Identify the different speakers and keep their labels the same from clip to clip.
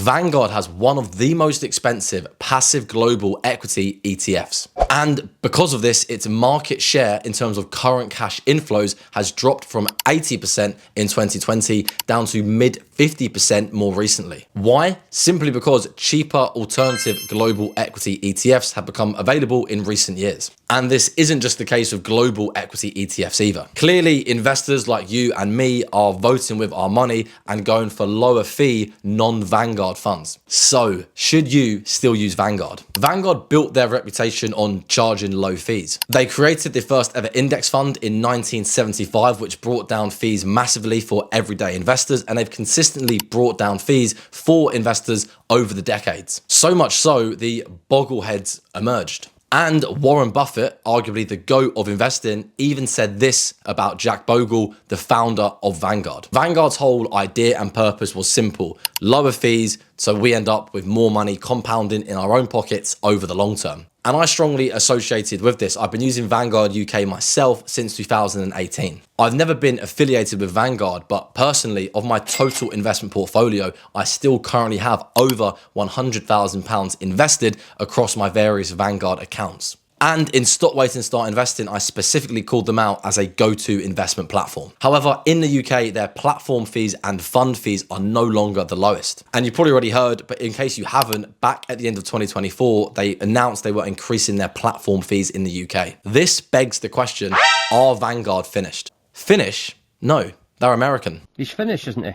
Speaker 1: Vanguard has one of the most expensive passive global equity ETFs. And because of this, its market share in terms of current cash inflows has dropped from 80% in 2020 down to mid 50% more recently. Why? Simply because cheaper alternative global equity ETFs have become available in recent years. And this isn't just the case of global equity ETFs either. Clearly, investors like you and me are voting with our money and going for lower fee, non-Vanguard funds. So, should you still use Vanguard? Vanguard built their reputation on charging low fees. They created the first ever index fund in 1975, which brought down fees massively for everyday investors, and they've consistently brought down fees for investors over the decades. So much so, the boggleheads emerged. And Warren Buffett, arguably the GOAT of investing, even said this about Jack Bogle, the founder of Vanguard. Vanguard's whole idea and purpose was simple: lower fees, so we end up with more money compounding in our own pockets over the long term. And I strongly associated with this. I've been using Vanguard UK myself since 2018. I've never been affiliated with Vanguard, but personally, of my total investment portfolio, I still currently have over £100,000 invested across my various Vanguard accounts. And in Stop, Wait and Start Investing, I specifically called them out as a go-to investment platform. However, in the UK, their platform fees and fund fees are no longer the lowest. And you probably already heard, but in case you haven't, back at the end of 2024, they announced they were increasing their platform fees in the UK. This begs the question, are Vanguard finished? Finish? No, they're American.
Speaker 2: He's finished, isn't he?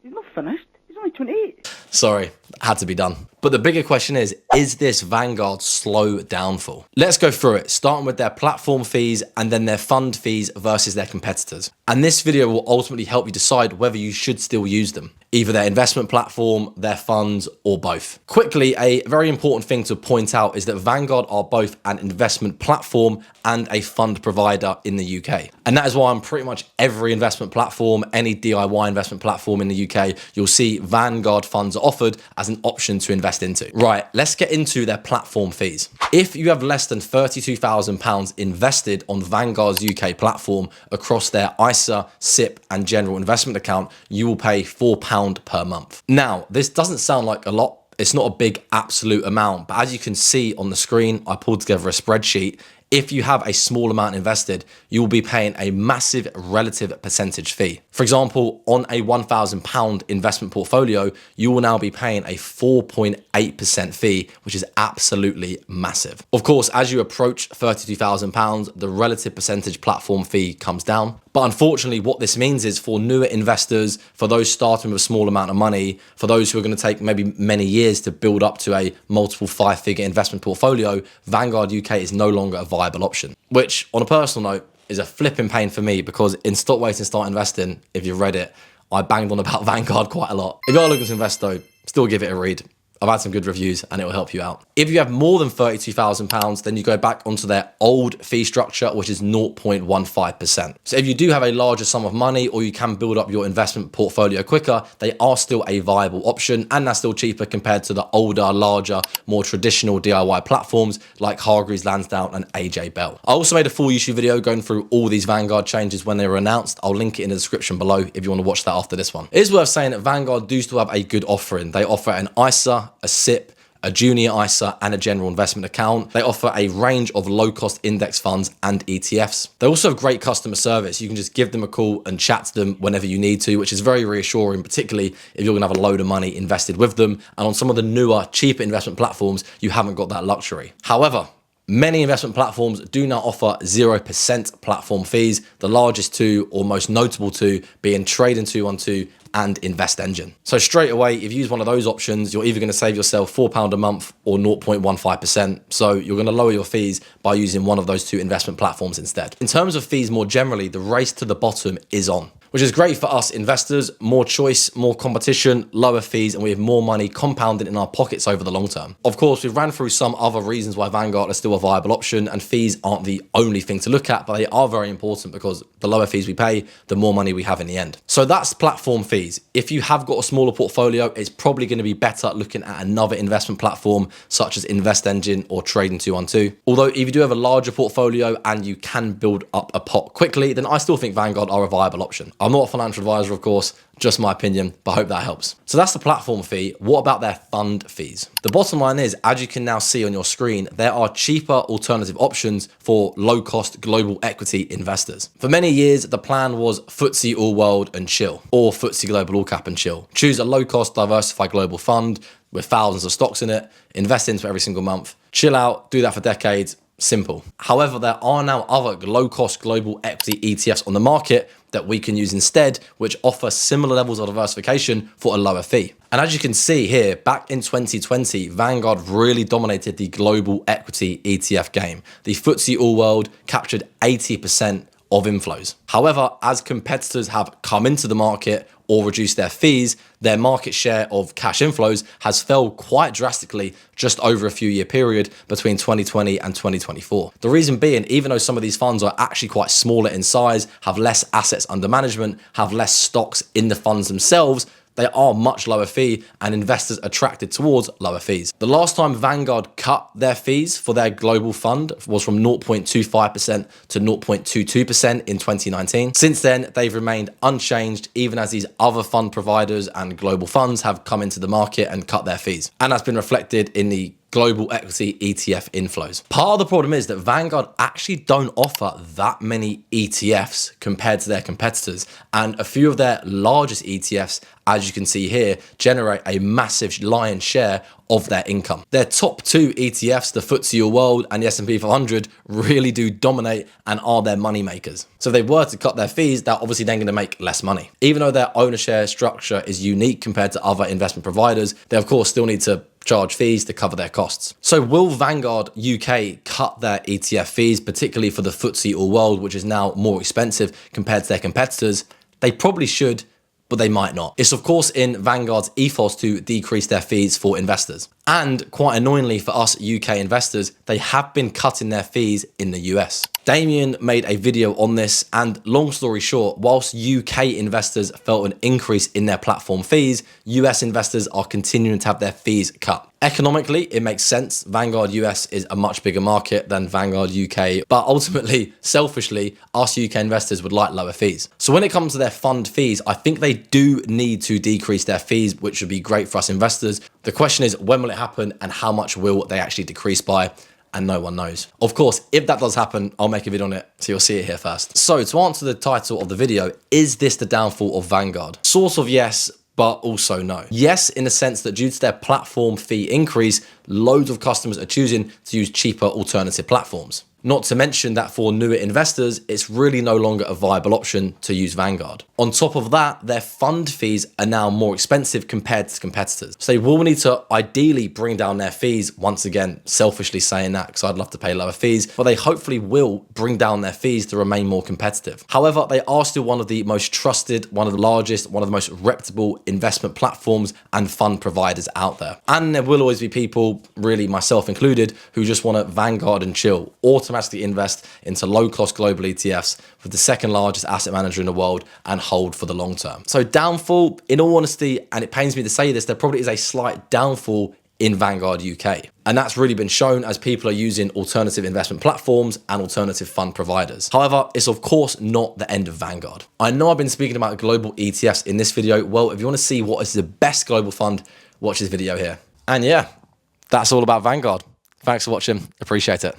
Speaker 3: He's not finished. He's only 28.
Speaker 1: Sorry, had to be done. But the bigger question is this Vanguard's slow downfall? Let's go through it, starting with their platform fees and then their fund fees versus their competitors. And this video will ultimately help you decide whether you should still use them, either their investment platform, their funds, or both. Quickly, a very important thing to point out is that Vanguard are both an investment platform and a fund provider in the UK. And that is why on pretty much every investment platform, any DIY investment platform in the UK, you'll see Vanguard funds are offered as an option to invest into. Right, let's get into their platform fees. If you have less than £32,000 invested on Vanguard's UK platform across their ISA, SIP, and general investment account, you will pay £4 per month. Now, this doesn't sound like a lot. It's not a big absolute amount, but as you can see on the screen, I pulled together a spreadsheet. If you have a small amount invested, you will be paying a massive relative percentage fee. For example, on a £1,000 investment portfolio, you will now be paying a 4.8% fee, which is absolutely massive. Of course, as you approach £32,000, the relative percentage platform fee comes down. But unfortunately, what this means is for newer investors, for those starting with a small amount of money, for those who are going to take maybe many years to build up to a multiple five-figure investment portfolio, Vanguard UK is no longer a viable option, which on a personal note is a flipping pain for me because in Stop, Wait and Start Investing, if you've read it, I banged on about Vanguard quite a lot. If you're looking to invest though, still give it a read. I've had some good reviews and it will help you out. If you have more than £32,000, then you go back onto their old fee structure, which is 0.15%. So if you do have a larger sum of money or you can build up your investment portfolio quicker, they are still a viable option and they're still cheaper compared to the older, larger, more traditional DIY platforms like Hargreaves Lansdown and AJ Bell. I also made a full YouTube video going through all these Vanguard changes when they were announced. I'll link it in the description below if you want to watch that after this one. It is worth saying that Vanguard do still have a good offering. They offer an ISA, a SIP, a junior ISA, and a general investment account. They offer a range of low-cost index funds and ETFs. They also have great customer service. You can just give them a call and chat to them whenever you need to, which is very reassuring, particularly if you're gonna have a load of money invested with them. And on some of the newer, cheaper investment platforms, you haven't got that luxury. However, many investment platforms do now offer 0% platform fees, the largest two or most notable two being Trading 212 and Invest Engine. So straight away, if you use one of those options, you're either going to save yourself £4 a month or 0.15%. So you're going to lower your fees by using one of those two investment platforms instead. In terms of fees more generally, the race to the bottom is on, which is great for us investors. More choice, more competition, lower fees, and we have more money compounding in our pockets over the long term. Of course, we've ran through some other reasons why Vanguard is still a viable option, and fees aren't the only thing to look at, but they are very important because the lower fees we pay, the more money we have in the end. So that's platform fees. If you have got a smaller portfolio, it's probably going to be better looking at another investment platform such as Invest Engine or Trading 212. Although if you do have a larger portfolio and you can build up a pot quickly, then I still think Vanguard are a viable option. I'm not a financial advisor, of course. Just my opinion, but I hope that helps. So that's the platform fee. What about their fund fees? The bottom line is, as you can now see on your screen, there are cheaper alternative options for low-cost global equity investors. For many years, the plan was FTSE All World and chill, or FTSE Global All Cap and chill. Choose a low-cost diversified global fund with thousands of stocks in it, invest into it every single month, chill out, do that for decades, simple. However, there are now other low-cost global equity ETFs on the market that we can use instead, which offer similar levels of diversification for a lower fee. And as you can see here, back in 2020, Vanguard really dominated the global equity ETF game. The FTSE All World captured 80% of inflows. However, as competitors have come into the market or reduced their fees, their market share of cash inflows has fell quite drastically just over a few year period between 2020 and 2024. The reason being, even though some of these funds are actually quite smaller in size, have less assets under management, have less stocks in the funds themselves, they are much lower fee and investors attracted towards lower fees. The last time Vanguard cut their fees for their global fund was from 0.25% to 0.22% in 2019. Since then, they've remained unchanged, even as these other fund providers and global funds have come into the market and cut their fees. And that's been reflected in the global equity ETF inflows. Part of the problem is that Vanguard actually don't offer that many ETFs compared to their competitors. And a few of their largest ETFs, as you can see here, generate a massive lion's share of their income. Their top two ETFs, the FTSE All World and the S&P 500, really do dominate and are their money makers. So if they were to cut their fees, they're obviously then going to make less money. Even though their owner share structure is unique compared to other investment providers, they of course still need to charge fees to cover their costs. So will Vanguard UK cut their ETF fees, particularly for the FTSE All World, which is now more expensive compared to their competitors? They probably should, but they might not. It's of course in Vanguard's ethos to decrease their fees for investors. And quite annoyingly for us UK investors, they have been cutting their fees in the US. Damien made a video on this, and long story short, whilst UK investors felt an increase in their platform fees, US investors are continuing to have their fees cut. Economically, it makes sense. Vanguard US is a much bigger market than Vanguard UK, but ultimately, selfishly, us UK investors would like lower fees. So when it comes to their fund fees, I think they do need to decrease their fees, which would be great for us investors. The question is, when will it happen and how much will they actually decrease by? And no one knows. Of course, if that does happen, I'll make a video on it, so you'll see it here first. So to answer the title of the video, is this the downfall of Vanguard? Sort of yes, but also no. Yes, in the sense that due to their platform fee increase, loads of customers are choosing to use cheaper alternative platforms. Not to mention that for newer investors, it's really no longer a viable option to use Vanguard. On top of that, their fund fees are now more expensive compared to competitors. So they will need to ideally bring down their fees. Once again, selfishly saying that because I'd love to pay lower fees, but they hopefully will bring down their fees to remain more competitive. However, they are still one of the most trusted, one of the largest, one of the most reputable investment platforms and fund providers out there. And there will always be people, really myself included, who just want to Vanguard and chill, automatically invest into low-cost global ETFs with the second largest asset manager in the world and hold for the long term. So downfall, in all honesty, and it pains me to say this, there probably is a slight downfall in Vanguard UK. And that's really been shown as people are using alternative investment platforms and alternative fund providers. However, it's of course not the end of Vanguard. I know I've been speaking about global ETFs in this video. Well, if you want to see what is the best global fund, watch this video here. And yeah, that's all about Vanguard. Thanks for watching. Appreciate it.